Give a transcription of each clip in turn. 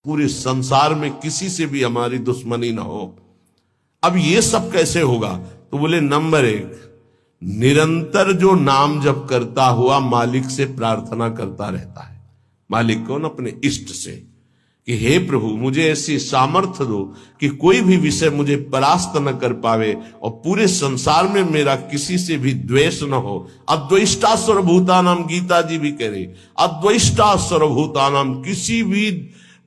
पूरे संसार में किसी से भी हमारी दुश्मनी ना हो। अब ये सब कैसे होगा? तो बोले नंबर 1, निरंतर जो नाम जप करता हुआ मालिक से प्रार्थना करता रहता है। मालिक कौन? अपने इष्ट से, कि हे प्रभु मुझे ऐसी सामर्थ्य दो कि कोई भी विषय मुझे परास्त न कर पावे और पूरे संसार में मेरा किसी से भी द्वेष न हो। अद्वेष्टा सर्वभूतानाम, गीता जी भी कह रही, अद्वेष्टा सर्वभूतानाम, किसी भी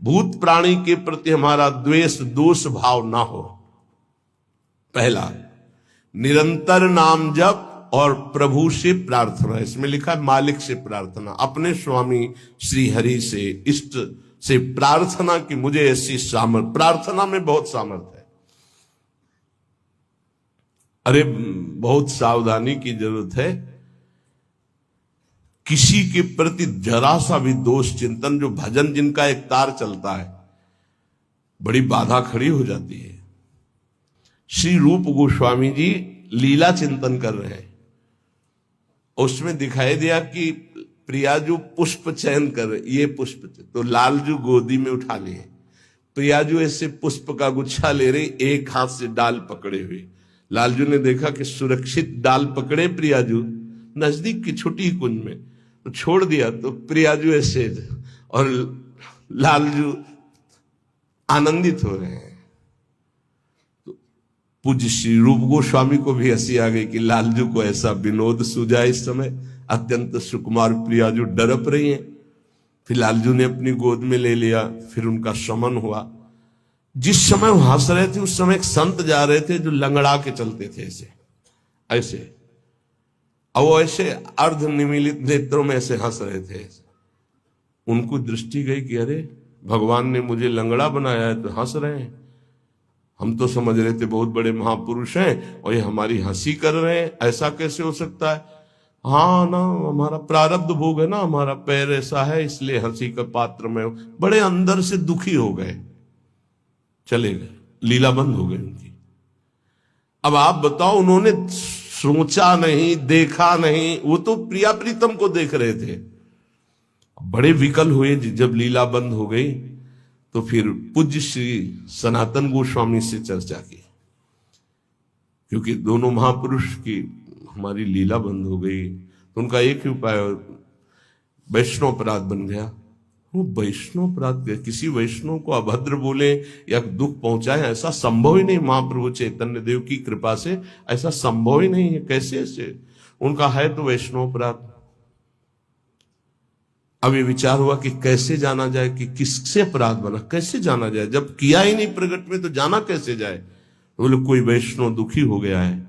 भूत प्राणी के प्रति हमारा द्वेष दोष भाव ना हो। पहला, निरंतर नाम जप और प्रभु से प्रार्थना। इसमें लिखा है मालिक से प्रार्थना, अपने स्वामी श्री हरि से, इष्ट से प्रार्थना कि मुझे ऐसी सामर्थ। प्रार्थना में बहुत सामर्थ है। अरे बहुत सावधानी की जरूरत है। किसी के प्रति जरा सा भी दोष चिंतन, जो भजन जिनका एक तार चलता है, बड़ी बाधा खड़ी हो जाती है। श्री रूप गोस्वामी जी लीला चिंतन कर रहे हैं, उसमें दिखाई दिया कि प्रियाजू पुष्प चयन कर रहे, ये पुष्प, तो लालजू गोदी में उठा लिए, प्रियाजू ऐसे पुष्प का गुच्छा ले रही, एक हाथ से डाल पकड़े हुए। लालजू ने देखा कि सुरक्षित डाल पकड़े प्रियाजू नजदीक की छोटी कुंज में, तो छोड़ दिया, तो प्रियाजू ऐसे और लालजू आनंदित हो रहे हैं। तो पूज्य श्री रूप गोस्वामी को भी हंसी आ गई कि लालजू को ऐसा विनोद सूझा। इस समय अत्यंत सुकुमार प्रियाजू डरप रही हैं। फिर लालजू ने अपनी गोद में ले लिया, फिर उनका शमन हुआ। जिस समय वो हंस रहे थे उस समय एक संत जा रहे थे जो लंगड़ा के चलते थे, ऐसे ऐसे, और वो ऐसे अर्ध निमीलित नेत्रों में ऐसे हंस रहे थे। उनको दृष्टि गई कि अरे भगवान ने मुझे लंगड़ा बनाया है तो हंस रहे हैं। हम तो समझ रहे थे बहुत बड़े महापुरुष हैं और ये हमारी हंसी कर रहे हैं, ऐसा कैसे हो सकता है? हाँ ना, हमारा प्रारब्ध भोग है ना, हमारा पैर ऐसा है इसलिए हंसी का पात्र में। बड़े अंदर से दुखी हो गए, चले गए, लीला बंद हो गई उनकी। अब आप बताओ, उन्होंने सोचा नहीं, देखा नहीं, वो तो प्रिया प्रीतम को देख रहे थे। बड़े विकल हुए जब लीला बंद हो गई, तो फिर पूज्य श्री सनातन गोस्वामी से चर्चा की, क्योंकि दोनों महापुरुष की हमारी लीला बंद हो गई, तो उनका एक ही उपाय, वैष्णव अपराध बन गया। वो वैष्णव अपराध, किसी वैष्णव को अभद्र बोले या दुख पहुंचाए, ऐसा संभव ही नहीं। महाप्रभु चैतन्य देव की कृपा से ऐसा संभव ही नहीं है। कैसे ऐसे? उनका है तो वैष्णव अपराध। अब ये विचार हुआ कि कैसे जाना जाए कि किससे अपराध बना, कैसे जाना जाए? जब किया ही नहीं प्रकट में तो जाना कैसे जाए? बोले कोई वैष्णव दुखी हो गया है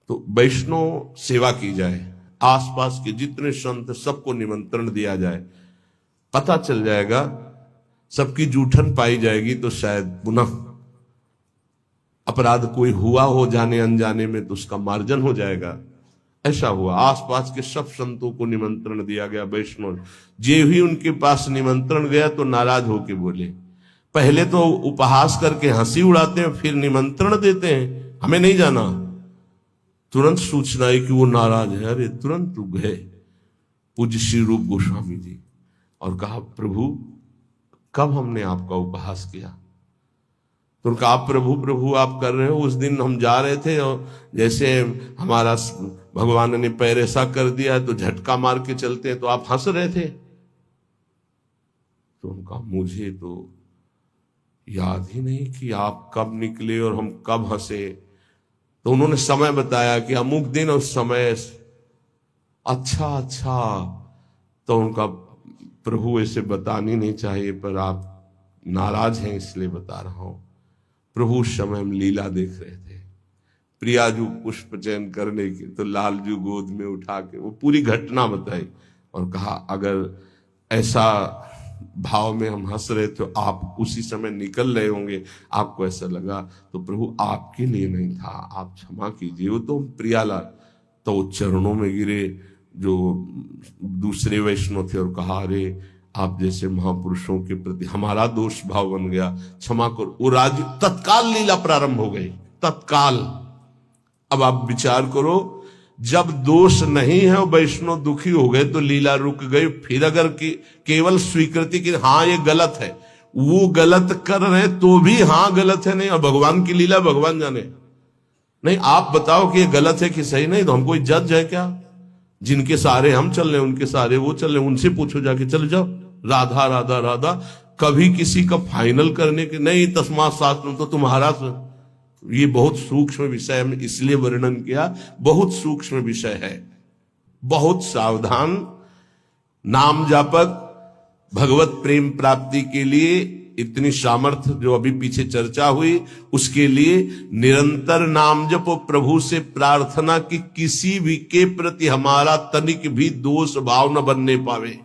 तो वैष्णव सेवा की जाए, आसपास के जितने संत सबको निमंत्रण दिया जाए, पता चल जाएगा, सबकी जूठन पाई जाएगी तो शायद पुनः अपराध कोई हुआ हो जाने अनजाने में तो उसका मार्जन हो जाएगा। ऐसा हुआ, आसपास के सब संतों को निमंत्रण दिया गया। वैष्णव जे ही उनके पास निमंत्रण गया तो नाराज होके बोले, पहले तो उपहास करके हंसी उड़ाते हैं, फिर निमंत्रण देते हैं, हमें नहीं जाना। तुरंत सूचना है कि वो नाराज है। अरे तुरंत गए पूज्य श्री रूप गोस्वामी जी और कहा, प्रभु कब हमने आपका उपहास किया? तो कहा, प्रभु प्रभु आप कर रहे हो, उस दिन हम जा रहे थे और जैसे हमारा भगवान ने पैर ऐसा कर दिया तो झटका मार के चलते हैं तो आप हंस रहे थे। तो उनका मुझे तो याद ही नहीं कि आप कब निकले और हम कब हंसे। तो उन्होंने समय बताया कि अमुक दिन और समय। अच्छा, तो उनका, प्रभु ऐसे बतानी नहीं चाहिए पर आप नाराज हैं इसलिए बता रहा हूं। प्रभु उस समय हम लीला देख रहे थे, प्रियाजू पुष्प चयन करने की, तो लालजू गोद में उठा के वो पूरी घटना बताई और कहा, अगर ऐसा भाव में हम हंस रहे थे, आप उसी समय निकल रहे होंगे, आपको ऐसा लगा तो प्रभु आपके लिए नहीं था, आप क्षमा कीजिए। वो तो प्रियालाल तो चरणों में गिरे जो दूसरे वैष्णव थे और कहा, अरे आप जैसे महापुरुषों के प्रति हमारा दोष भाव बन गया, क्षमा करो। वो राज तत्काल लीला प्रारंभ हो गई, तत्काल। अब आप विचार करो, जब दोष नहीं है वैष्णव दुखी हो गए तो लीला रुक गई। फिर अगर केवल स्वीकृति की हाँ ये गलत है, वो गलत कर रहे तो भी हाँ गलत है, नहीं, और भगवान की लीला भगवान जाने। नहीं, आप बताओ कि ये गलत है कि सही, नहीं तो हम कोई जज है क्या? जिनके सारे हम चल रहे, उनके सारे वो चल रहे, उनसे पूछो जाके, चल जाओ राधा राधा राधा। कभी किसी का फाइनल करने के नहीं, तस्मात् शास्त्रम तो तुम्हारा। ये बहुत सूक्ष्म विषय है, इसलिए वर्णन किया, बहुत सूक्ष्म विषय है, बहुत सावधान। नाम जापक भगवत प्रेम प्राप्ति के लिए इतनी सामर्थ्य जो अभी पीछे चर्चा हुई, उसके लिए निरंतर नाम जपो, प्रभु से प्रार्थना कि किसी भी के प्रति हमारा तनिक भी दोष भाव न बनने पावे।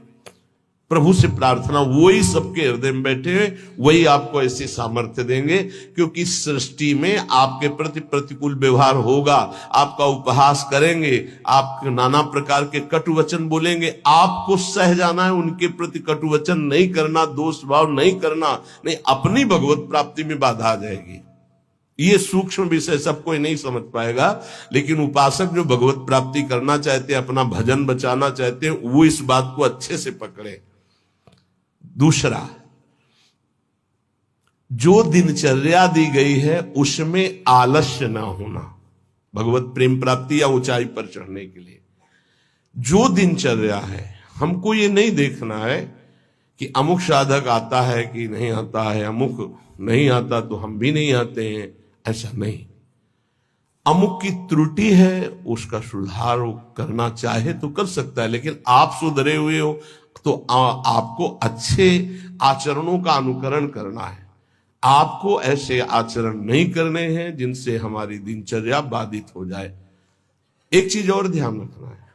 प्रभु से प्रार्थना, वही सबके हृदय में बैठे हैं, वही आपको ऐसे सामर्थ्य देंगे। क्योंकि सृष्टि में आपके प्रति प्रतिकूल व्यवहार होगा, आपका उपहास करेंगे, आप नाना प्रकार के कटु वचन बोलेंगे, आपको सह जाना है, उनके प्रति कटु वचन नहीं करना, दोष भाव नहीं करना, नहीं अपनी भगवत प्राप्ति में बाधा आ जाएगी। ये सूक्ष्म विषय सब कोई नहीं समझ पाएगा, लेकिन उपासक जो भगवत प्राप्ति करना चाहते हैं, अपना भजन बचाना चाहते हैं, वो इस बात को अच्छे से पकड़े। दूसरा, जो दिनचर्या दी गई है उसमें आलस्य ना होना, भगवत प्रेम प्राप्ति या ऊंचाई पर चढ़ने के लिए जो दिनचर्या है, हमको ये नहीं देखना है कि अमुक साधक आता है कि नहीं आता है, अमुक नहीं आता तो हम भी नहीं आते हैं, ऐसा नहीं। अमुक की त्रुटि है, उसका सुधार करना चाहे तो कर सकता है, लेकिन आप सुधरे हुए हो तो आपको अच्छे आचरणों का अनुकरण करना है। आपको ऐसे आचरण नहीं करने हैं जिनसे हमारी दिनचर्या बाधित हो जाए। एक चीज और ध्यान रखना है,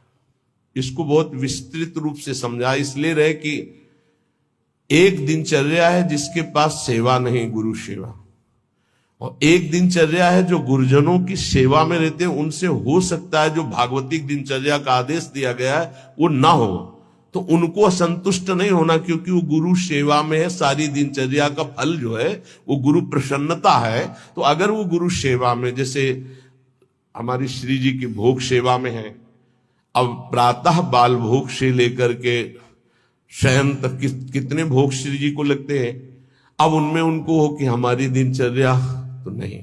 इसको बहुत विस्तृत रूप से समझा इसलिए रहे कि एक दिनचर्या है जिसके पास सेवा नहीं, गुरु सेवा, और एक दिनचर्या है जो गुरुजनों की सेवा में रहते हैं। उनसे हो सकता है जो भागवतिक दिनचर्या का आदेश दिया गया है वो ना हो, तो उनको असंतुष्ट नहीं होना, क्योंकि वो गुरु सेवा में है। सारी दिनचर्या का फल जो है वो गुरु प्रसन्नता है। तो अगर वो गुरु सेवा में, जैसे हमारी श्री जी की भोग सेवा में है, अब प्रातः बाल भोग से लेकर के शयन तक कितने भोग श्री जी को लगते हैं, अब उनमें उनको हो कि हमारी दिनचर्या तो नहीं।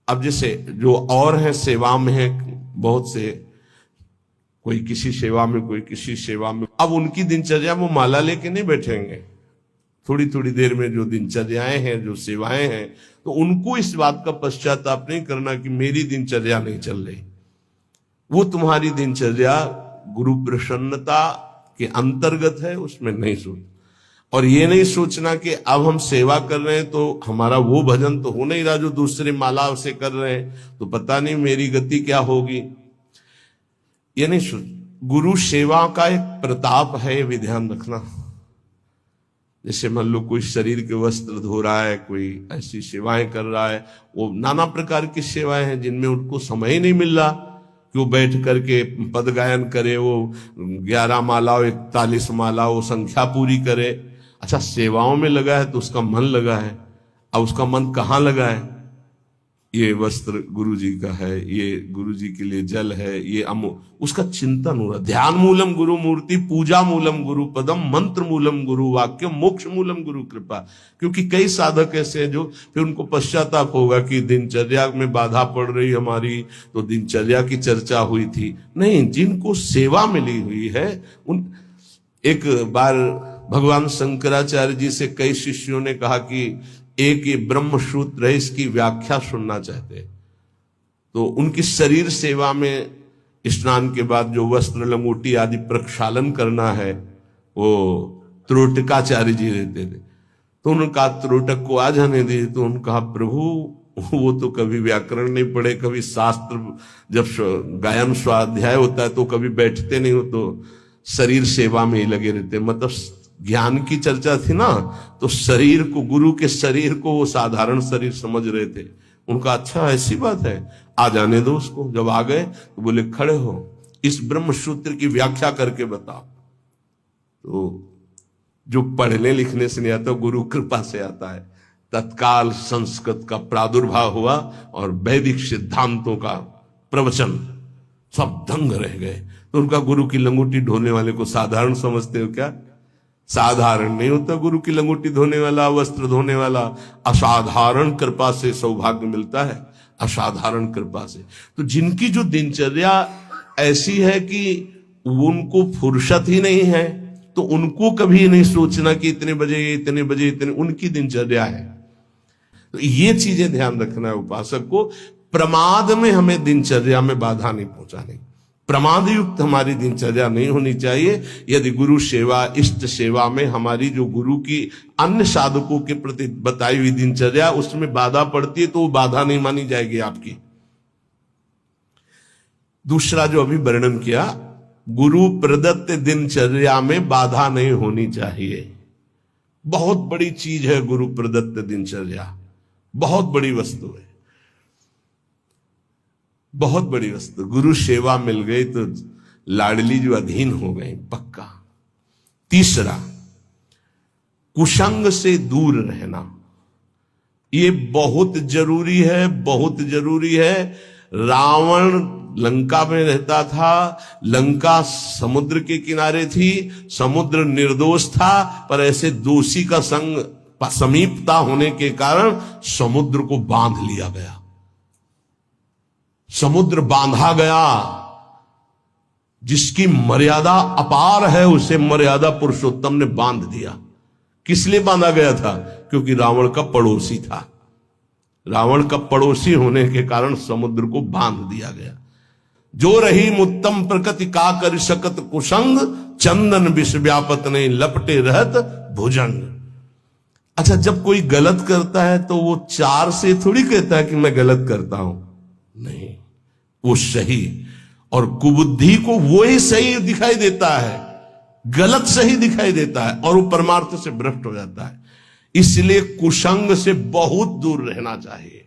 अब जैसे जो और हैं सेवा में है, बहुत से, कोई किसी सेवा में, कोई किसी सेवा में, अब उनकी दिनचर्या वो माला लेके नहीं बैठेंगे। थोड़ी थोड़ी देर में जो दिनचर्याएं हैं, जो सेवाएं हैं, तो उनको इस बात का पश्चाताप नहीं करना कि मेरी दिनचर्या नहीं चल रही। वो तुम्हारी दिनचर्या गुरु प्रसन्नता के अंतर्गत है, उसमें नहीं सोच। और ये नहीं सोचना कि अब हम सेवा कर रहे हैं तो हमारा वो भजन तो हो नहीं रहा जो दूसरे माला से कर रहे हैं, तो पता नहीं मेरी गति क्या होगी। ये नहीं सोच। गुरु सेवा का एक प्रताप है, ये भी ध्यान रखना। जैसे मान लो कोई शरीर के वस्त्र धो रहा है, कोई ऐसी सेवाएं कर रहा है, वो नाना प्रकार की सेवाएं हैं जिनमें उनको समय ही नहीं मिल रहा कि वो बैठ करके पद गायन करे, वो 11 माला 41 माला वो संख्या पूरी करे। अच्छा, सेवाओं में लगा है तो उसका मन लगा है। अब उसका मन कहाँ लगा है? ये वस्त्र गुरु जी का है, ये गुरु जी के लिए जल है, ये उसका चिंतन हो रहा। ध्यान मूलम गुरु मूर्ति, पूजा मूलम गुरु पदम, मंत्र मूलम गुरु वाक्य, मोक्ष मूलम गुरु कृपा। क्योंकि कई साधक ऐसे हैं जो फिर उनको पश्चाताप होगा कि दिनचर्या में बाधा पड़ रही हमारी, तो दिनचर्या की चर्चा हुई थी। नहीं, जिनको सेवा मिली हुई है उन। एक बार भगवान शंकराचार्य जी से कई शिष्यों ने कहा कि एक ये ब्रह्म सूत्र है, इसकी व्याख्या सुनना चाहते। तो उनकी शरीर सेवा में स्नान के बाद जो वस्त्र लंगोटी आदि प्रक्षालन करना है, वो त्रोटकाचार्य जी रहते थे। तो उन्होंने कहा त्रोटक को आ जाने दी। तो उन्होंने कहा प्रभु वो तो कभी व्याकरण नहीं पढ़े, कभी शास्त्र, जब गायन स्वाध्याय होता है तो कभी बैठते नहीं हो, तो शरीर सेवा में ही लगे रहते। मतलब ज्ञान की चर्चा थी ना, तो शरीर को, गुरु के शरीर को वो साधारण शरीर समझ रहे थे। उनका अच्छा ऐसी बात है, आ जाने दो उसको। जब आ गए तो बोले खड़े हो, इस ब्रह्म सूत्र की व्याख्या करके बताओ। तो जो पढ़ने लिखने से नहीं आता, गुरु कृपा से आता है। तत्काल संस्कृत का प्रादुर्भाव हुआ और वैदिक सिद्धांतों का प्रवचन, सब दंग रह गए। तो उनका गुरु की लंगोटी ढोने वाले को साधारण समझते हो क्या? साधारण नहीं होता गुरु की लंगोटी धोने वाला, वस्त्र धोने वाला। असाधारण कृपा से सौभाग्य मिलता है, असाधारण कृपा से। तो जिनकी जो दिनचर्या ऐसी है कि उनको फुर्सत ही नहीं है, तो उनको कभी नहीं सोचना कि इतने बजे इतने बजे इतने, उनकी दिनचर्या है। तो ये चीजें ध्यान रखना है उपासक को। प्रमाद में हमें दिनचर्या में बाधा नहीं पहुंचानी, प्रमाद युक्त हमारी दिनचर्या नहीं होनी चाहिए। यदि गुरु सेवा, इष्ट सेवा में हमारी जो गुरु की अन्य साधकों के प्रति बताई हुई दिनचर्या उसमें बाधा पड़ती है, तो वो बाधा नहीं मानी जाएगी आपकी। दूसरा जो अभी वर्णन किया, गुरु प्रदत्त दिनचर्या में बाधा नहीं होनी चाहिए। बहुत बड़ी चीज है गुरु प्रदत्त दिनचर्या, बहुत बड़ी वस्तु है, बहुत बड़ी वस्तु। गुरु सेवा मिल गई तो लाडली जो अधीन हो गई पक्का। तीसरा, कुसंग से दूर रहना, ये बहुत जरूरी है, बहुत जरूरी है। रावण लंका में रहता था, लंका समुद्र के किनारे थी, समुद्र निर्दोष था, पर ऐसे दोषी का संग समीपता होने के कारण समुद्र को बांध लिया गया, समुद्र बांधा गया। जिसकी मर्यादा अपार है उसे मर्यादा पुरुषोत्तम ने बांध दिया। किस लिए बांधा गया था? क्योंकि रावण का पड़ोसी था, रावण का पड़ोसी होने के कारण समुद्र को बांध दिया गया। जो रही मुत्तम प्रकृति का कर सकत कुसंग, चंदन विष व्यापत नहीं लपटे रहत भुजंग। अच्छा, जब कोई गलत करता है तो वो चार से थोड़ी कहता है कि मैं गलत करता हूं, नहीं, वो सही और कुबुद्धि को वो ही सही दिखाई देता है, गलत सही दिखाई देता है और वो परमार्थ से भ्रष्ट हो जाता है। इसलिए कुसंग से बहुत दूर रहना चाहिए।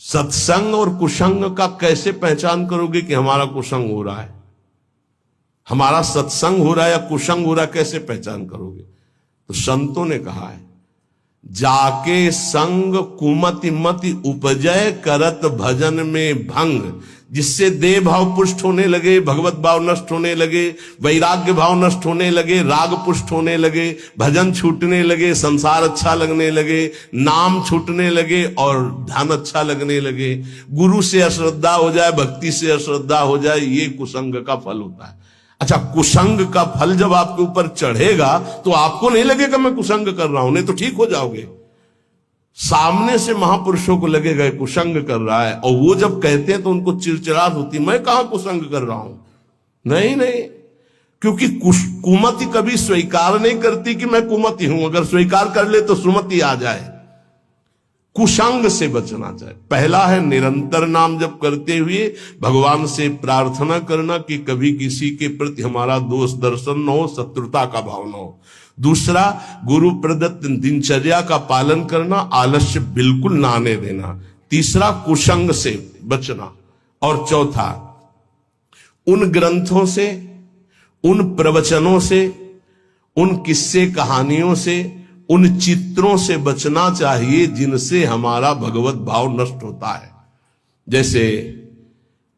सत्संग और कुसंग का कैसे पहचान करोगे कि हमारा कुसंग हो रहा है, हमारा सत्संग हो रहा है या कुसंग हो रहा है, कैसे पहचान करोगे? तो संतों ने कहा है, जाके संग कुमति मति उपजय करत भजन में भंग, जिससे देह भाव पुष्ट होने लगे, भगवत भाव नष्ट होने लगे, वैराग्य भाव नष्ट होने लगे, राग पुष्ट होने लगे, भजन छूटने लगे, संसार अच्छा लगने लगे, नाम छूटने लगे और ध्यान अच्छा लगने लगे। गुरु से अश्रद्धा हो जाए, भक्ति से अश्रद्धा हो जाए, ये कुसंग का फल होता है। अच्छा, कुसंग का फल जब आपके ऊपर चढ़ेगा तो आपको नहीं लगेगा मैं कुसंग कर रहा हूं, नहीं तो ठीक हो जाओगे। सामने से महापुरुषों को लगेगा कुसंग कर रहा है, और वो जब कहते हैं तो उनको चिड़चिड़ाहट होती, मैं कहां कुसंग कर रहा हूं। नहीं नहीं, क्योंकि कुमति कभी स्वीकार नहीं करती कि मैं कुमति हूं, अगर स्वीकार कर ले तो सुमति आ जाए। कुसंग से बचना चाहिए। पहला है निरंतर नाम जप करते हुए भगवान से प्रार्थना करना कि कभी किसी के प्रति हमारा दोष दर्शन न हो, शत्रुता का भाव न हो। दूसरा, गुरु प्रदत्त दिनचर्या का पालन करना, आलस्य बिल्कुल ना आने देना। तीसरा, कुसंग से बचना। और चौथा, उन ग्रंथों से, उन प्रवचनों से, उन किस्से कहानियों से, उन चित्रों से बचना चाहिए जिनसे हमारा भगवत भाव नष्ट होता है। जैसे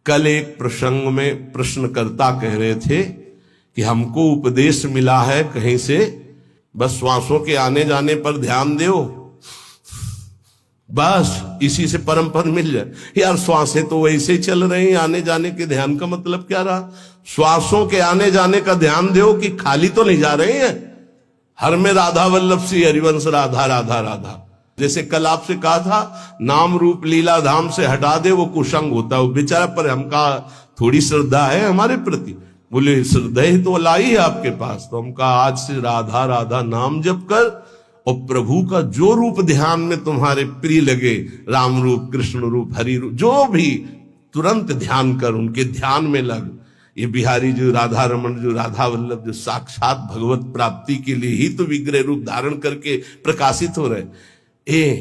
कल एक प्रसंग में प्रश्नकर्ता कह रहे थे कि हमको उपदेश मिला है कहीं से, बस श्वासों के आने जाने पर ध्यान दो, बस इसी से परम पद मिल जाए। यार, श्वासें तो वैसे ही चल रही हैं, आने जाने के ध्यान का मतलब क्या रहा? श्वासों के आने जाने का ध्यान दो कि खाली तो नहीं जा रही हैं। हर में राधा वल्लभ सी हरिवंश राधा राधा राधा। जैसे कल आपसे कहा था, नाम रूप लीला धाम से हटा दे वो कुसंग होता है। बेचारा, पर हमका थोड़ी श्रद्धा है हमारे प्रति। बोले श्रद्धा ही तो लाई है आपके पास, तो हमका आज से राधा राधा नाम जप कर, और प्रभु का जो रूप ध्यान में तुम्हारे प्रिय लगे, राम रूप, कृष्ण रूप, हरि रूप, जो भी, तुरंत ध्यान कर, उनके ध्यान में लग। ये बिहारी जो राधा रमन, जो राधा वल्लभ, जो साक्षात भगवत प्राप्ति के लिए ही तो विग्रह रूप धारण करके प्रकाशित हो रहे।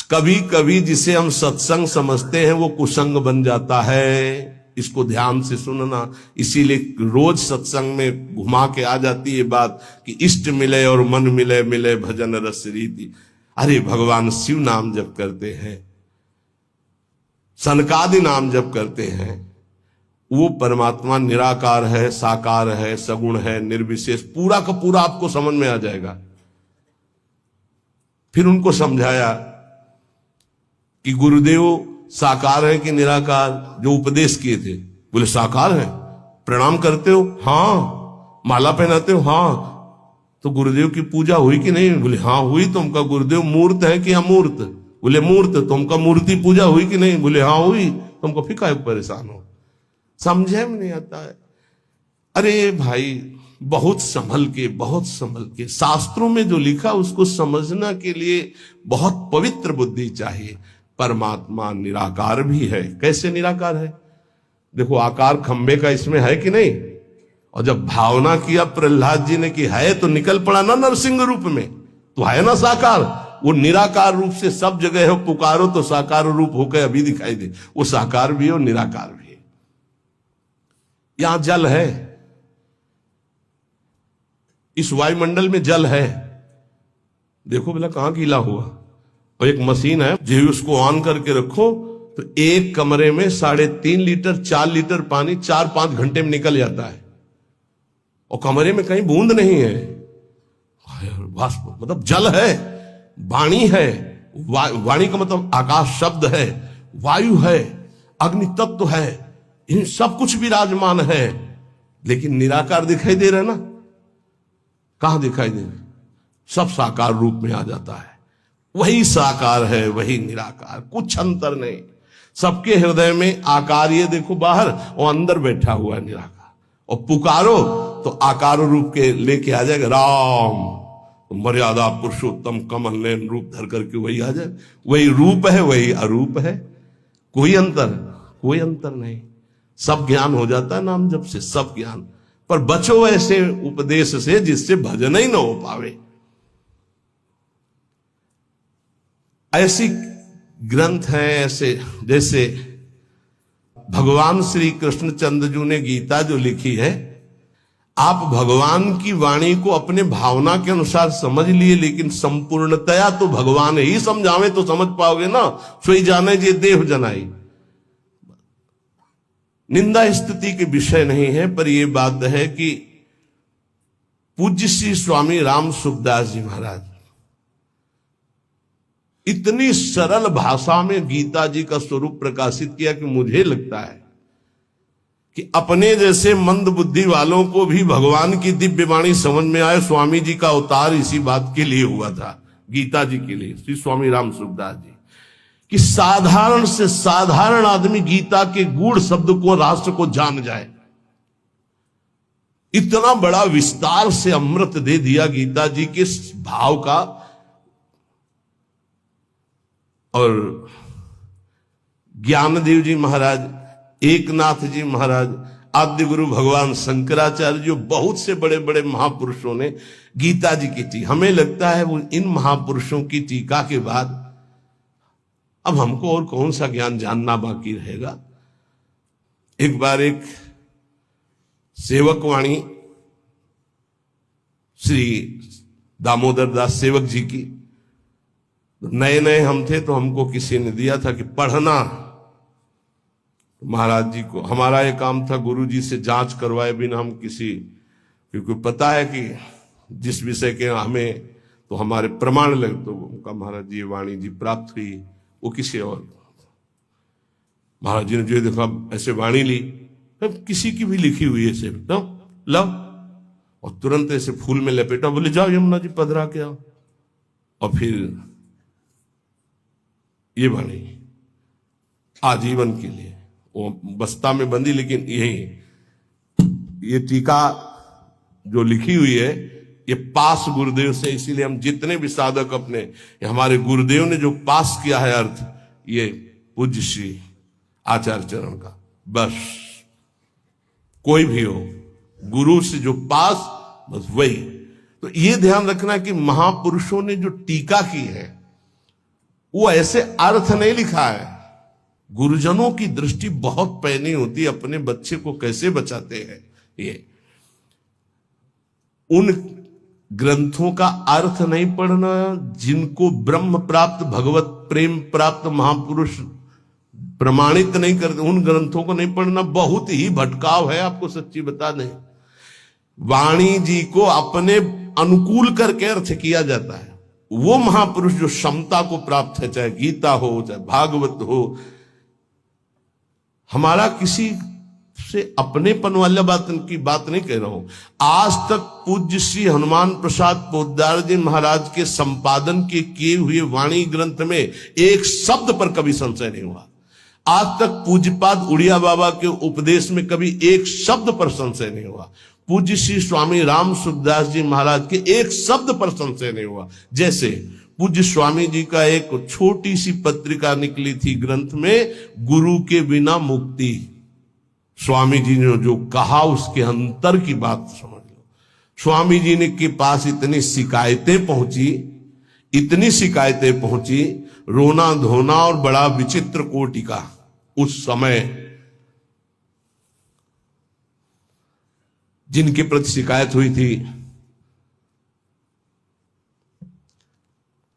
कभी कभी जिसे हम सत्संग समझते हैं वो कुसंग बन जाता है। इसको ध्यान से सुनना। इसीलिए रोज सत्संग में घुमा के आ जाती है बात कि इष्ट मिले और मन मिले, मिले भजन रस रीति। अरे भगवान शिव नाम जप करते हैं, सनकादि नाम जप करते हैं, वो परमात्मा निराकार है, साकार है, सगुण है, निर्विशेष, पूरा का पूरा आपको समझ में आ जाएगा। फिर उनको समझाया कि गुरुदेव साकार है कि निराकार, जो उपदेश किए थे। बोले साकार है। प्रणाम करते हो? हाँ। माला पहनाते हो? हाँ। तो गुरुदेव की पूजा हुई कि नहीं? बोले हाँ हुई। तुमका गुरुदेव मूर्त है कि अमूर्त? बोले मूर्त। तुमका मूर्ति पूजा हुई कि नहीं? बोले हाँ हुई। तुमको फिर काहे परेशान हो? समझे में नहीं आता है। अरे भाई, बहुत संभल के शास्त्रों में जो लिखा उसको समझना के लिए बहुत पवित्र बुद्धि चाहिए। परमात्मा निराकार भी है। कैसे निराकार है? देखो, आकार खंबे का इसमें है कि नहीं? और जब भावना किया प्रहलाद जी ने कि है, तो निकल पड़ा ना नरसिंह रूप में, तो है ना साकार। वो निराकार रूप से सब जगह है, पुकारो तो साकार रूप होकर अभी दिखाई दे। वो साकार भी है और निराकार भी है। यहां जल है, इस वायुमंडल में जल है। देखो भला कहां गीला हुआ। और एक मशीन है, जो उसको ऑन करके रखो तो एक कमरे में 3.5 लीटर 4 लीटर पानी 4-5 घंटे में निकल जाता है, और कमरे में कहीं बूंद नहीं है। मतलब जल है, वाणी है। वाणी का मतलब आकाश शब्द है, वायु है, अग्नि तत्व है, इन सब कुछ विराजमान है, लेकिन निराकार दिखाई दे रहा है ना? कहां दिखाई दे रहा? सब साकार रूप में आ जाता है। वही साकार है, वही निराकार, कुछ अंतर नहीं। सबके हृदय में आकार, ये देखो बाहर, और अंदर बैठा हुआ है निराकार। और पुकारो तो आकार रूप के लेके आ जाएगा। राम, तो मर्यादा पुरुषोत्तम कमल नयन रूप धर करके वही आ जाए। वही रूप है, वही अरूप है, कोई अंतर नहीं। सब ज्ञान हो जाता है नाम जप से, सब ज्ञान। पर बचो ऐसे उपदेश से जिससे भजन ही ना हो पावे। ऐसी ग्रंथ हैं ऐसे, जैसे भगवान श्री कृष्णचंद्र जी ने गीता जो लिखी है, आप भगवान की वाणी को अपने भावना के अनुसार समझ लिए, लेकिन संपूर्णतया तो भगवान ही समझावे तो समझ पाओगे ना। सोई जाने जे देह जनाई। निंदा स्तुति के विषय नहीं है, पर यह बात है कि पूज्य श्री स्वामी राम सुखदास जी महाराज इतनी सरल भाषा में गीता जी का स्वरूप प्रकाशित किया कि मुझे लगता है कि अपने जैसे मंद बुद्धि वालों को भी भगवान की दिव्य वाणी समझ में आए। स्वामी जी का अवतार इसी बात के लिए हुआ था, गीता जी के लिए, श्री स्वामी राम सुखदास जी, कि साधारण से साधारण आदमी गीता के गूढ़ शब्द को, राष्ट्र को जान जाए। इतना बड़ा विस्तार से अमृत दे दिया गीता जी के भाव का। और ज्ञानदेव जी महाराज, एकनाथ जी महाराज, आद्य गुरु भगवान शंकराचार्य, जो बहुत से बड़े बड़े महापुरुषों ने गीता जी की टीका, हमें लगता है वो इन महापुरुषों की टीका के बाद अब हमको और कौन सा ज्ञान जानना बाकी रहेगा। एक बार एक सेवकवाणी श्री दामोदर दास सेवक जी की, नए नए हम थे तो हमको किसी ने दिया था कि पढ़ना। महाराज जी को हमारा ये काम था, गुरु जी से जांच करवाए बिना हम किसी, क्योंकि पता है कि जिस विषय के हमें तो हमारे प्रमाण लगे, तो उनका महाराज जी वाणी जी प्राप्त हुई, वो किसी और। महाराज जी ने जो देखा ऐसे वाणी ली, किसी की भी लिखी हुई है, तो लो, और तुरंत ऐसे फूल में लपेटा, बोले जाओ यमुना जी पधरा के आओ। और फिर ये वाणी आजीवन के लिए वो बस्ता में बंदी, लेकिन ये टीका जो लिखी हुई है ये पास गुरुदेव से, इसीलिए हम जितने भी साधक अपने, हमारे गुरुदेव ने जो पास किया है अर्थ, ये पूज्य श्री आचार्य चरण का। बस कोई भी हो, गुरु से जो पास, बस वही। तो ये ध्यान रखना कि महापुरुषों ने जो टीका की है वो ऐसे अर्थ नहीं लिखा है। गुरुजनों की दृष्टि बहुत पैनी होती है, अपने बच्चे को कैसे बचाते हैं। ये उन ग्रंथों का अर्थ नहीं पढ़ना जिनको ब्रह्म प्राप्त, भगवत प्रेम प्राप्त महापुरुष प्रमाणित नहीं करते, उन ग्रंथों को नहीं पढ़ना बहुत ही भटकाव है। आपको सच्ची बता दें, वाणी जी को अपने अनुकूल करके अर्थ किया जाता है। वो महापुरुष जो क्षमता को प्राप्त है, चाहे गीता हो चाहे भागवत हो, हमारा किसी से अपनेपन वाला बात की बात नहीं कह रहा हूं। आज तक पूज्य श्री हनुमान प्रसाद पोद्दार जी महाराज के संपादन के किए हुए वाणी ग्रंथ में एक शब्द पर कभी संशय नहीं हुआ। आज तक पूज्यपाद उड़िया बाबा के उपदेश में कभी एक शब्द पर संशय नहीं हुआ। पूज्य श्री स्वामी राम सुखदास जी महाराज के एक शब्द पर संशय नहीं हुआ। जैसे पूज्य स्वामी जी का एक छोटी सी पत्रिका निकली थी ग्रंथ में, गुरु के बिना मुक्ति। स्वामी जी ने जो कहा उसके अंतर की बात समझ लो। स्वामी जी ने के पास इतनी शिकायतें पहुंची, रोना धोना और बड़ा विचित्र कोटि का उस समय जिनके प्रति शिकायत हुई थी,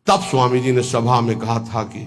तब स्वामी जी ने सभा में कहा था कि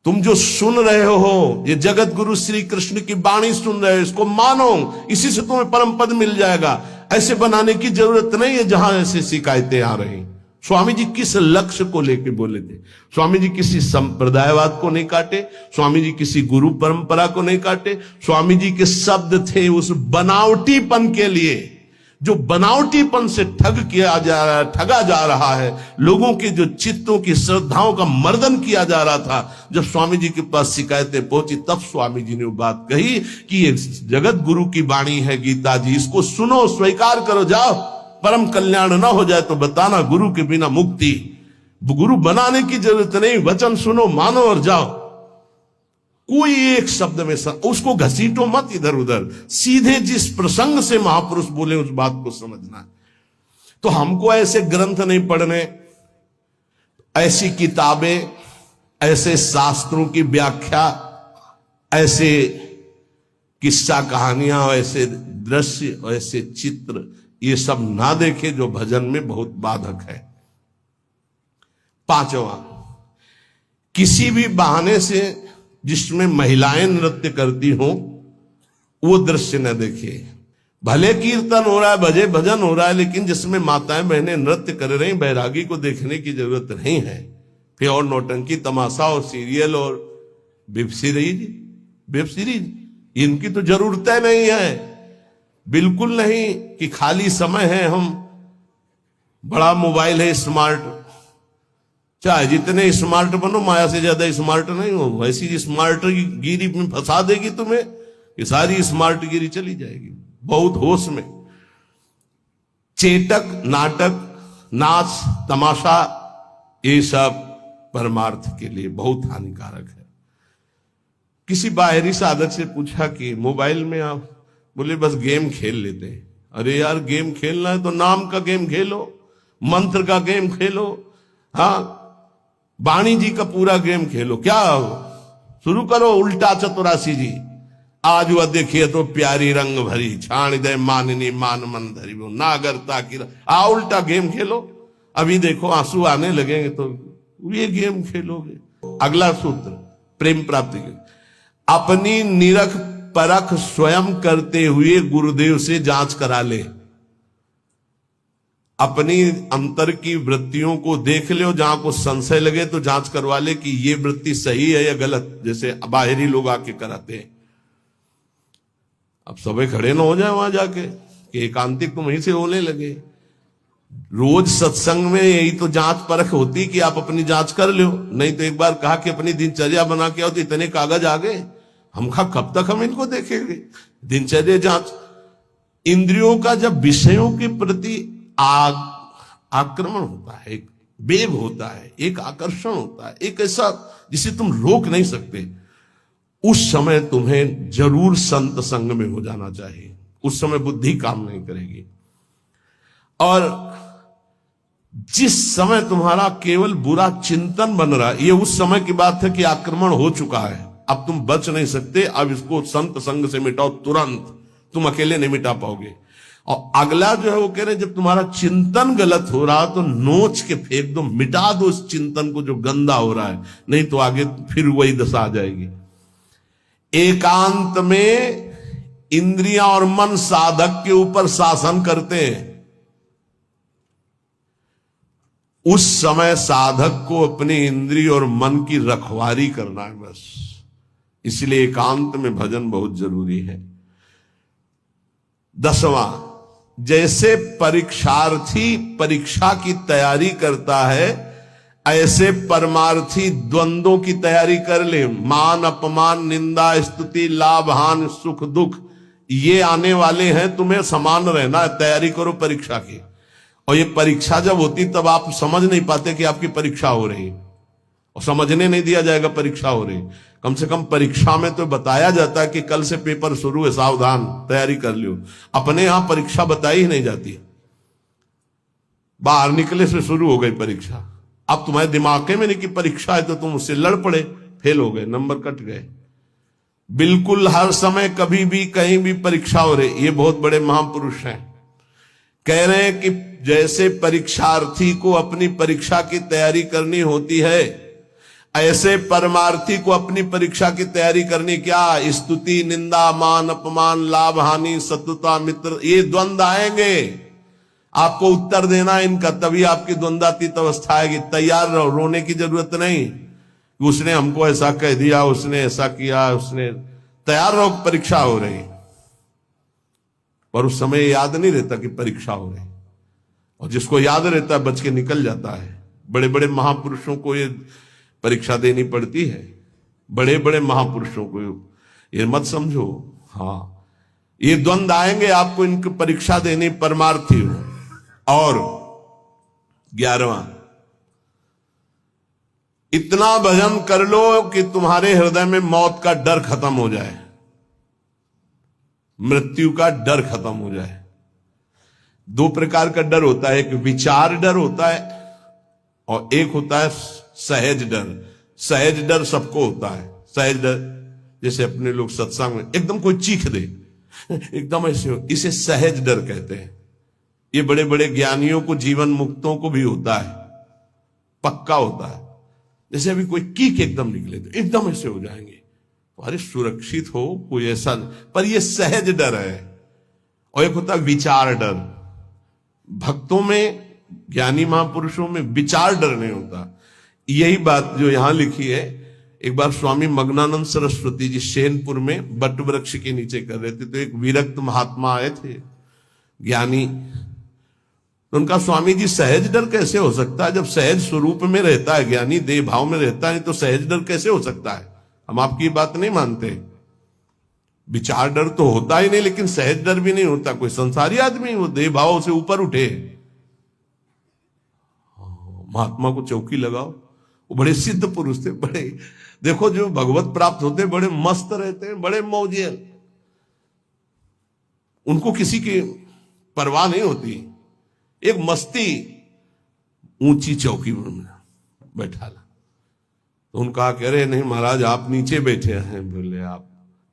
तुम जो सुन रहे हो, ये जगत गुरु श्री कृष्ण की वाणी सुन रहे हो, इसको मानो, इसी से तुम्हें परम पद मिल जाएगा। ऐसे बनाने की जरूरत नहीं है जहां ऐसे शिकायतें आ रही। स्वामी जी किस लक्ष्य को लेकर बोले थे? स्वामी जी किसी संप्रदायवाद को नहीं काटे, स्वामी जी किसी गुरु परंपरा को नहीं काटे। स्वामी जी के शब्द थे उस बनावटीपन के लिए, जो बनावटीपन से ठगा जा रहा है, लोगों के जो चित्तों की श्रद्धाओं का मर्दन किया जा रहा था। जब स्वामी जी के पास शिकायतें पहुंची, तब स्वामी जी ने वो बात कही कि ये जगत गुरु की वाणी है गीता जी, इसको सुनो, स्वीकार करो, जाओ, परम कल्याण ना हो जाए तो बताना, गुरु के बिना मुक्ति। गुरु बनाने की जरूरत नहीं, वचन सुनो, मानो और जाओ। कोई एक शब्द में उसको घसीटो मत इधर उधर, सीधे जिस प्रसंग से महापुरुष बोले उस बात को समझना। तो हमको ऐसे ग्रंथ नहीं पढ़ने, ऐसी किताबें, ऐसे शास्त्रों की व्याख्या, ऐसे किस्सा कहानियां, ऐसे दृश्य, ऐसे चित्र, ये सब ना देखे जो भजन में बहुत बाधक है। पांचवा, किसी भी बहाने से जिसमें महिलाएं नृत्य करती हो वो दृश्य न देखे। भले कीर्तन हो रहा है, भजे भजन हो रहा है, लेकिन जिसमें माताएं बहनें नृत्य कर रही, बैरागी को देखने की जरूरत नहीं है। फिर और नौटंकी तमाशा और सीरियल और वेब सीरीज इनकी तो जरूरत नहीं है, बिल्कुल नहीं। कि खाली समय है, हम बड़ा मोबाइल है स्मार्ट, चाहे जितने स्मार्ट बनो, माया से ज्यादा स्मार्ट नहीं हो। वैसी स्मार्ट गिरी में फंसा देगी तुम्हें, ये सारी स्मार्ट गिरी चली जाएगी। बहुत होश में। चेटक, नाटक, नाच, तमाशा, ये सब परमार्थ के लिए बहुत हानिकारक है। किसी बाहरी साधक से पूछा कि मोबाइल में आप, बोले बस गेम खेल लेते हैं। अरे यार, गेम खेलना है तो नाम का गेम खेलो, मंत्र का गेम खेलो, हाँ, वाणी जी का पूरा गेम खेलो। क्या शुरू करो उल्टा चतुरासी जी, आज वह देखिए तो प्यारी रंग भरी, छाण दे माननी मान मन धरी, वो नागरता की उल्टा गेम खेलो। अभी देखो आंसू आने लगेंगे तो ये गेम खेलोगे। अगला सूत्र, प्रेम प्राप्ति के, अपनी निरख परख स्वयं करते हुए गुरुदेव से जांच करा ले। अपनी अंतर की वृत्तियों को देख ले, जहां को संशय लगे तो जांच करवा ले कि ये वृत्ति सही है या गलत, जैसे बाहरी लोग आके कराते हैं। अब सबे खड़े ना हो जाए वहां जाके कि एकांतिक तुम वहीं से होने लगे। रोज सत्संग में यही तो जांच परख होती कि आप अपनी जांच कर लो। नहीं तो एक बार कहा कि अपनी दिनचर्या बना के आओ, तो इतने कागज आ गए, हम कब तक हम इनको देखेंगे। दिनचर्या जांच, इंद्रियों का जब विषयों के प्रति आक्रमण होता है, एक वेग होता है, एक आकर्षण होता है, एक ऐसा जिसे तुम रोक नहीं सकते, उस समय तुम्हें जरूर संत संग में हो जाना चाहिए। उस समय बुद्धि काम नहीं करेगी। और जिस समय तुम्हारा केवल बुरा चिंतन बन रहा है, ये उस समय की बात है कि आक्रमण हो चुका है, अब तुम बच नहीं सकते। अब इसको संत संग से मिटाओ तुरंत, तुम अकेले नहीं मिटा पाओगे। और अगला जो है वो कह रहे जब तुम्हारा चिंतन गलत हो रहा तो नोच के फेंक दो, मिटा दो उस चिंतन को जो गंदा हो रहा है, नहीं तो आगे फिर वही दशा आ जाएगी। एकांत में इंद्रियां और मन साधक के ऊपर शासन करते हैं, उस समय साधक को अपनी इंद्रिय और मन की रखवारी करना है बस। इसलिए एकांत में भजन बहुत जरूरी है। 10वां, जैसे परीक्षार्थी परीक्षा की तैयारी करता है, ऐसे परमार्थी द्वंद्वों की तैयारी कर ले। मान अपमान, निंदा स्तुति, लाभ हानि, सुख दुख, ये आने वाले हैं, तुम्हें समान रहना है। तैयारी करो परीक्षा की। और ये परीक्षा जब होती तब आप समझ नहीं पाते कि आपकी परीक्षा हो रही, और समझने नहीं दिया जाएगा परीक्षा हो रही। कम से कम परीक्षा में तो बताया जाता है कि कल से पेपर शुरू है, सावधान, तैयारी कर लियो। अपने यहां परीक्षा बताई ही नहीं जाती, बाहर निकले से शुरू हो गई परीक्षा। अब तुम्हारे दिमाग में नहीं कि परीक्षा है, तो तुम उससे लड़ पड़े, फेल हो गए, नंबर कट गए। बिल्कुल हर समय कभी भी कहीं भी परीक्षा हो रही। ये बहुत बड़े महापुरुष हैं, कह रहे हैं कि जैसे परीक्षार्थी को अपनी परीक्षा की तैयारी करनी होती है, ऐसे परमार्थी को अपनी परीक्षा की तैयारी करनी। क्या? स्तुति, निंदा, मान अपमान, लाभ हानि, शत्रुता, मित्र, ये द्वंद्व आएंगे, आपको उत्तर देना इनका, तभी आपकी द्वंद्वातीत अवस्था आएगी। तैयार रहो, रोने की जरूरत नहीं, उसने हमको ऐसा कह दिया, उसने ऐसा किया, उसने। तैयार रहो, परीक्षा हो रही। पर उस समय याद नहीं रहता कि परीक्षा हो रही, और जिसको याद रहता है बच के निकल जाता है। बड़े बड़े महापुरुषों को ये परीक्षा देनी पड़ती है, बड़े बड़े महापुरुषों को, ये मत समझो। हाँ, ये द्वंद्व आएंगे, आपको इनकी परीक्षा देनी, परमार्थी हो। और 11वां, इतना भजन कर लो कि तुम्हारे हृदय में मौत का डर खत्म हो जाए, मृत्यु का डर खत्म हो जाए। 2 प्रकार का डर होता है, एक विचार डर होता है और एक होता है सहज डर। सहज डर सबको होता है। सहज डर जैसे अपने लोग सत्संग में एकदम कोई चीख दे, एकदम ऐसे हो, इसे सहज डर कहते हैं। ये बड़े बड़े ज्ञानियों को, जीवन मुक्तों को भी होता है, पक्का होता है। जैसे अभी कोई कीक एकदम निकले तो एकदम ऐसे हो जाएंगे, अरे सुरक्षित हो, कोई ऐसा, पर ये सहज डर है। और एक होता है विचार डर। भक्तों में, ज्ञानी महापुरुषों में विचार डर नहीं होता। यही बात जो यहां लिखी है, एक बार स्वामी मग्नानंद सरस्वती जी सेनपुर में बट वृक्ष के नीचे कर रहे थे, तो एक विरक्त महात्मा आए थे, ज्ञानी। तो उनका, स्वामी जी सहज डर कैसे हो सकता है? जब सहज स्वरूप में रहता है ज्ञानी, देह भाव में रहता है, तो सहज डर कैसे हो सकता है? हम आपकी बात नहीं मानते। विचार डर तो होता ही नहीं, लेकिन सहज डर भी नहीं होता। कोई संसारी आदमी वो देह भाव से ऊपर उठे। महात्मा को चौकी लगाओ, वो बड़े सिद्ध पुरुष थे, बड़े, देखो जो भगवत प्राप्त होते बड़े मस्त रहते हैं, बड़े मौजियल, उनको किसी की परवाह नहीं होती। एक मस्ती, ऊंची चौकी में बैठा ला, तो उनका कह रहे, नहीं महाराज आप नीचे बैठे हैं। बोले, आप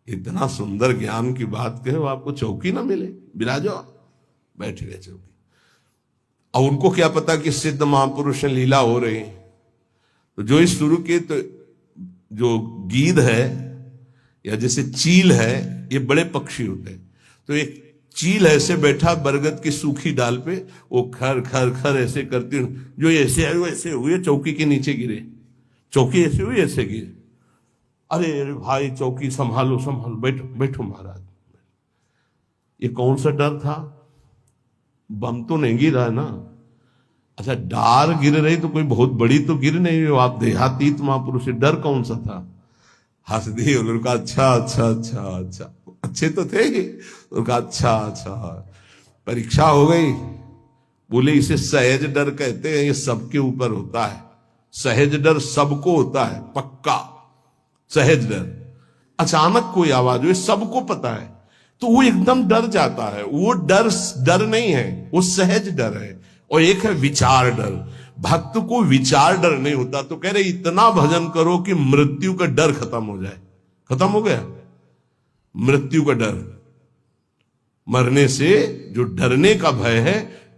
इतना सुंदर ज्ञान की बात कहे, आपको चौकी ना मिले, बिराजो। बैठ गए चौकी। और उनको क्या पता कि सिद्ध महापुरुष लीला हो रही। तो जो इस शुरू की, तो जो गीध है या जैसे चील है, ये बड़े पक्षी होते हैं। तो एक चील ऐसे बैठा बरगद की सूखी डाल पे, वो खर खर खर ऐसे करती, जो ऐसे आए वैसे हुए, चौकी के नीचे गिरे। चौकी ऐसे हुई, ऐसे गिरे। अरे अरे भाई, चौकी संभालो संभालो, बैठो बैठो महाराज। ये कौन सा डर था? बम तो नहीं गिरा है ना? अच्छा, डार गिर रही तो कोई बहुत बड़ी तो गिर नहीं हो, आप देहातीत महापुरुष, डर कौन सा था? हंस दिए उनका, अच्छा अच्छा अच्छा अच्छा, अच्छे तो थे ही। उनका अच्छा अच्छा, परीक्षा हो गई। बोले, इसे सहज डर कहते हैं, ये सबके ऊपर होता है। सहज डर सबको होता है, पक्का सहज डर। अचानक कोई आवाज हुई, सबको पता है, तो वो एकदम डर जाता है। वो डर नहीं है, वो सहज डर है। और एक है विचार डर। भक्त को विचार डर नहीं होता। तो कह रहे, इतना भजन करो कि मृत्यु का डर खत्म हो जाए। खत्म हो गया मृत्यु का डर, मरने से जो डरने का भय है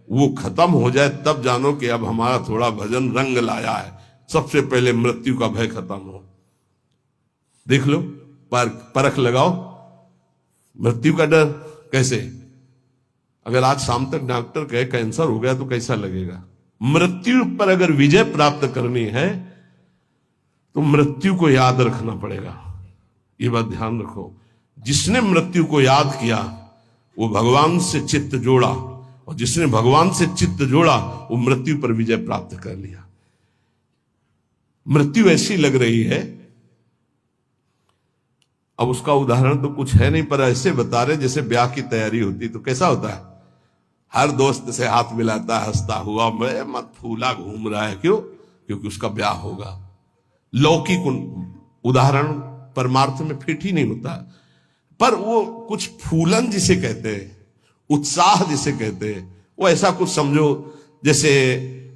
वो खत्म हो जाए, तब जानो कि अब हमारा थोड़ा भजन रंग लाया है। सबसे पहले मृत्यु का भय खत्म हो। देख लो, परख लगाओ। मृत्यु का डर कैसे? अगर आज शाम तक डॉक्टर कहे कैंसर हो गया तो कैसा लगेगा? मृत्यु पर अगर विजय प्राप्त करनी है तो मृत्यु को याद रखना पड़ेगा। ये बात ध्यान रखो, जिसने मृत्यु को याद किया वो भगवान से चित्त जोड़ा, और जिसने भगवान से चित्त जोड़ा वो मृत्यु पर विजय प्राप्त कर लिया। मृत्यु ऐसी लग रही है, अब उसका उदाहरण तो कुछ है नहीं, पर ऐसे बता रहे जैसे ब्याह की तैयारी होती तो कैसा होता है, हर दोस्त से हाथ मिलाता है हंसता हुआ, मैं मत फूला घूम रहा है, क्यों? क्योंकि उसका ब्याह होगा। लौकिक उदाहरण परमार्थ में फिट ही नहीं होता, पर वो कुछ फूलन जिसे कहते हैं, उत्साह जिसे कहते हैं, वो ऐसा कुछ समझो जैसे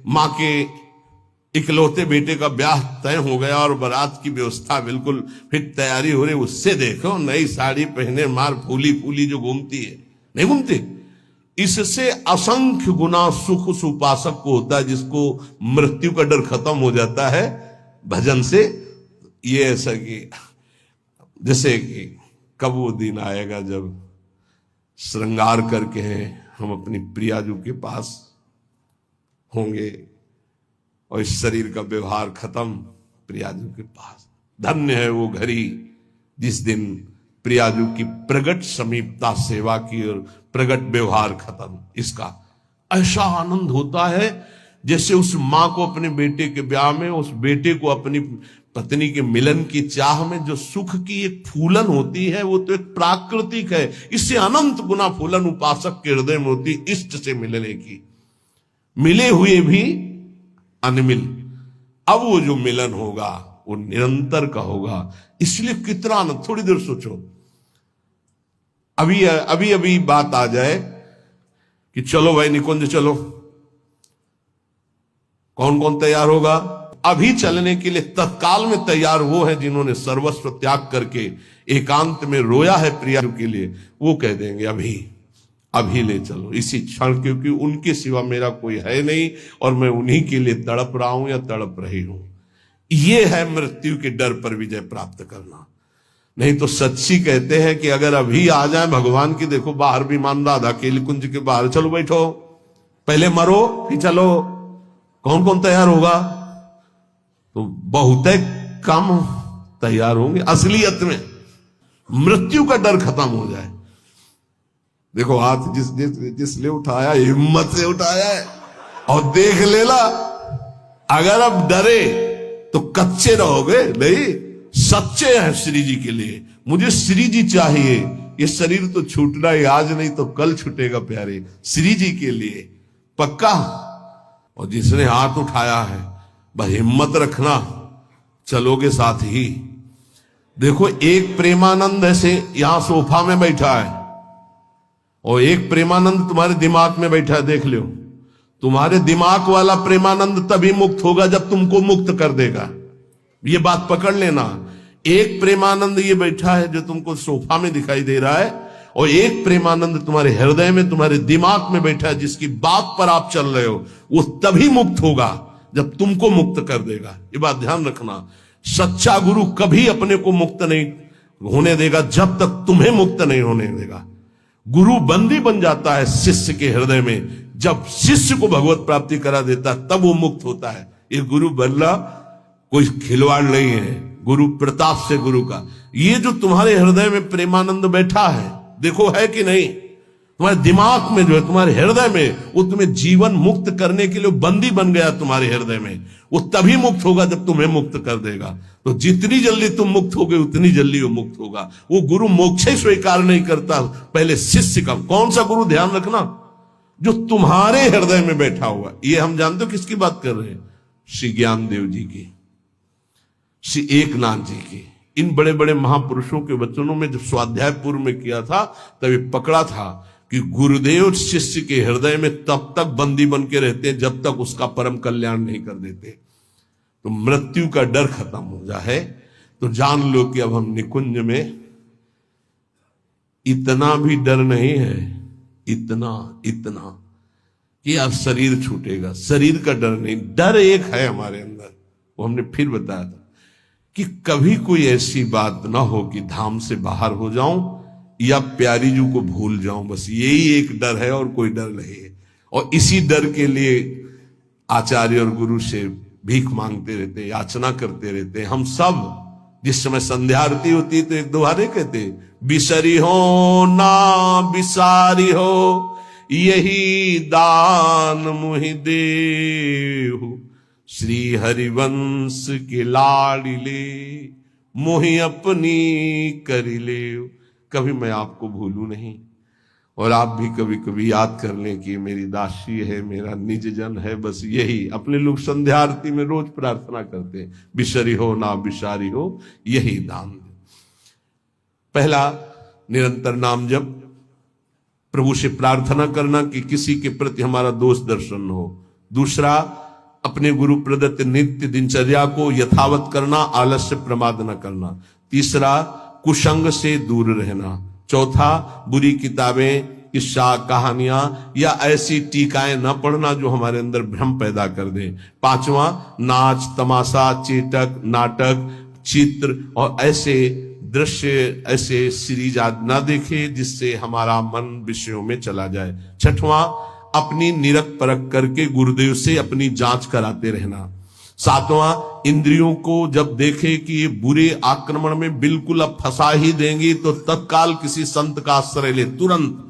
माँ के इकलौते बेटे का ब्याह तय हो गया और बारात की व्यवस्था बिल्कुल फिट तैयारी हो रही, उससे देखो नई साड़ी पहने मार फूली फूली जो घूमती है, नहीं घूमती? इससे असंख्य गुना सुख उस उपासक को होता है जिसको मृत्यु का डर खत्म हो जाता है भजन से। ये ऐसा कि जैसे कि कब वो दिन आएगा जब श्रृंगार करके हम अपनी प्रियाजू के पास होंगे और इस शरीर का व्यवहार खत्म प्रियाजू के पास। धन्य है वो घड़ी जिस दिन प्रियाजू की प्रगट समीपता सेवा की और प्रगट व्यवहार खत्म। इसका ऐसा आनंद होता है जैसे उस मां को अपने बेटे के ब्याह में, उस बेटे को अपनी पत्नी के मिलन की चाह में जो सुख की एक फूलन होती है वो तो एक प्राकृतिक है, इससे अनंत गुना फूलन उपासक के हृदय में होती इष्ट से मिलने की, मिले हुए भी अनमिल। अब वो जो मिलन होगा वो निरंतर का होगा, इसलिए कितना आनंद। थोड़ी देर सोचो, अभी अभी बात आ जाए कि चलो भाई निकुंज चलो, कौन कौन तैयार होगा? अभी चलने के लिए तत्काल में तैयार वो है जिन्होंने सर्वस्व त्याग करके एकांत में रोया है प्रिया के लिए, वो कह देंगे अभी ले चलो इसी क्षण, क्योंकि उनके सिवा मेरा कोई है नहीं और मैं उन्हीं के लिए तड़प रहा हूं या तड़प रही हूं। ये है मृत्यु के डर पर विजय प्राप्त करना। नहीं तो सच्ची कहते हैं कि अगर अभी आ जाए भगवान की, देखो बाहर विमान राधा के कुंज के बाहर, चलो बैठो पहले मरो फिर चलो, कौन कौन तैयार होगा? तो बहुत कम तैयार होंगे। असलियत में मृत्यु का डर खत्म हो जाए। देखो हाथ जिसने उठाया हिम्मत से उठाया है और देख लेला। अगर अब डरे तो कच्चे रहोगे, नहीं सच्चे हैं श्री जी के लिए। मुझे श्री जी चाहिए, ये शरीर तो छूटना ही आज नहीं तो कल छूटेगा प्यारे, श्री जी के लिए पक्का। और जिसने हाथ उठाया है बस हिम्मत रखना, चलोगे साथ ही। देखो एक प्रेमानंद ऐसे यहां सोफा में बैठा है और एक प्रेमानंद तुम्हारे दिमाग में बैठा है, देख लो। तुम्हारे दिमाग वाला प्रेमानंद तभी मुक्त होगा जब तुमको मुक्त कर देगा, ये बात पकड़ लेना। एक प्रेमानंद ये बैठा है जो तुमको सोफा में दिखाई दे रहा है, और एक प्रेमानंद तुम्हारे हृदय में तुम्हारे दिमाग में बैठा है जिसकी बात पर आप चल रहे हो, वो तभी मुक्त होगा जब तुमको मुक्त कर देगा। ये बात ध्यान रखना। सच्चा गुरु कभी अपने को मुक्त नहीं होने देगा जब तक तुम्हें मुक्त नहीं होने देगा। गुरु बंदी बन जाता है शिष्य के हृदय में, जब शिष्य को भगवत प्राप्ति करा देता है तब वो मुक्त होता है। ये गुरु बनना कोई खिलवाड़ नहीं है, गुरु प्रताप से गुरु का। ये जो तुम्हारे हृदय में प्रेमानंद बैठा है, देखो है कि नहीं, तुम्हारे दिमाग में जो है, तुम्हारे हृदय में, वो तुम्हें जीवन मुक्त करने के लिए बंदी बन गया तुम्हारे हृदय में। वो तभी मुक्त होगा जब तुम्हें मुक्त कर देगा। तो जितनी जल्दी तुम मुक्त होगे उतनी जल्दी वो मुक्त होगा। वो गुरु मोक्ष स्वीकार नहीं करता, पहले शिष्य का। कौन सा गुरु? ध्यान रखना, जो तुम्हारे हृदय में बैठा हुआ। ये हम जानते हो किसकी बात कर रहे हैं? श्री ज्ञानदेव जी की, श्री एकनाथ जी की। इन बड़े बड़े महापुरुषों के वचनों में जब स्वाध्याय पूर्व में किया था तभी पकड़ा था कि गुरुदेव शिष्य के हृदय में तब तक बंदी बन के रहते हैं जब तक उसका परम कल्याण नहीं कर देते। तो मृत्यु का डर खत्म हो जाए तो जान लो कि अब हम निकुंज में इतना भी डर नहीं है, इतना कि अब शरीर छूटेगा। शरीर का डर नहीं, डर एक है हमारे अंदर, वो हमने फिर बताया था कि कभी कोई ऐसी बात ना हो कि धाम से बाहर हो जाऊं या प्यारी जी को भूल जाऊं। बस यही एक डर है और कोई डर नहीं है। और इसी डर के लिए आचार्य और गुरु से भीख मांगते रहते, याचना करते रहते। हम सब जिस समय संध्या आरती होती तो एक दोबारे कहते, बिसरी हो ना बिसारी हो यही दान मुहि देहु, श्री हरिवंश के लाडिले मोहि अपनी करी ले। कभी मैं आपको भूलू नहीं और आप भी कभी कभी याद कर लें कि मेरी दासी है, मेरा निज जन है। बस यही अपने लोग संध्या आरती में रोज प्रार्थना करते हैं, बिसरी हो ना बिसारी हो यही दान। पहला, निरंतर नाम जप, प्रभु से प्रार्थना करना कि किसी के प्रति हमारा दोष दर्शन न हो। दूसरा, अपने गुरु प्रदत्त नित्य दिनचर्या को यथावत करना, आलस्य प्रमाद न करना। तीसरा, कुसंग से दूर रहना। चौथा, बुरी किताबें, किस्सा, कहानियां या ऐसी टीकाएं न पढ़ना जो हमारे अंदर भ्रम पैदा कर दे। पांचवा, नाच तमाशा, चेटक, नाटक, चित्र और ऐसे दृश्य, ऐसे सीरीज आदि न देखे जिससे हमारा मन विषयों में चला जाए। छठवां, अपनी निरख परख करके गुरुदेव से अपनी जांच कराते रहना। सातवां, इंद्रियों को जब देखे कि ये बुरे आक्रमण में बिल्कुल अब फंसा ही देंगी तो तत्काल किसी संत का आश्रय ले तुरंत,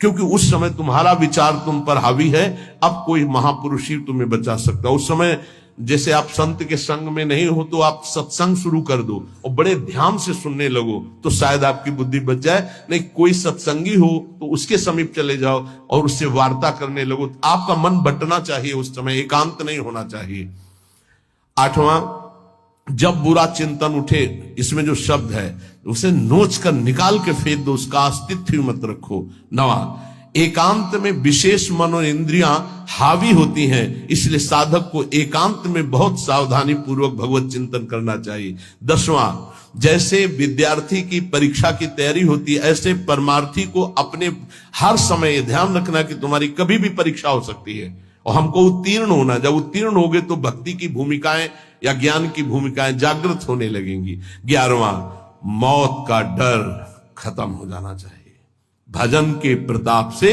क्योंकि उस समय तुम्हारा विचार तुम पर हावी है। अब कोई महापुरुष ही तुम्हें बचा सकता। उस समय जैसे आप संत के संग में नहीं हो तो आप सत्संग शुरू कर दो और बड़े ध्यान से सुनने लगो तो शायद आपकी बुद्धि बच जाए। नहीं, कोई सत्संगी हो तो उसके समीप चले जाओ और उससे वार्ता करने लगो। आपका मन बटना चाहिए, उस समय एकांत नहीं होना चाहिए। आठवां, जब बुरा चिंतन उठे, इसमें जो शब्द है उसे नोच कर निकाल के फेंक दो, उसका अस्तित्व मत रखो। नवा, एकांत में विशेष मन और इंद्रियां हावी होती हैं, इसलिए साधक को एकांत में बहुत सावधानी पूर्वक भगवत चिंतन करना चाहिए। दसवां, जैसे विद्यार्थी की परीक्षा की तैयारी होती है ऐसे परमार्थी को अपने हर समय ध्यान रखना कि तुम्हारी कभी भी परीक्षा हो सकती है और हमको उत्तीर्ण होना। जब उत्तीर्ण होगे तो भक्ति की भूमिकाएं या ज्ञान की भूमिकाएं जागृत होने लगेंगी। 11वां, मौत का डर खत्म हो जाना चाहिए। भजन के प्रताप से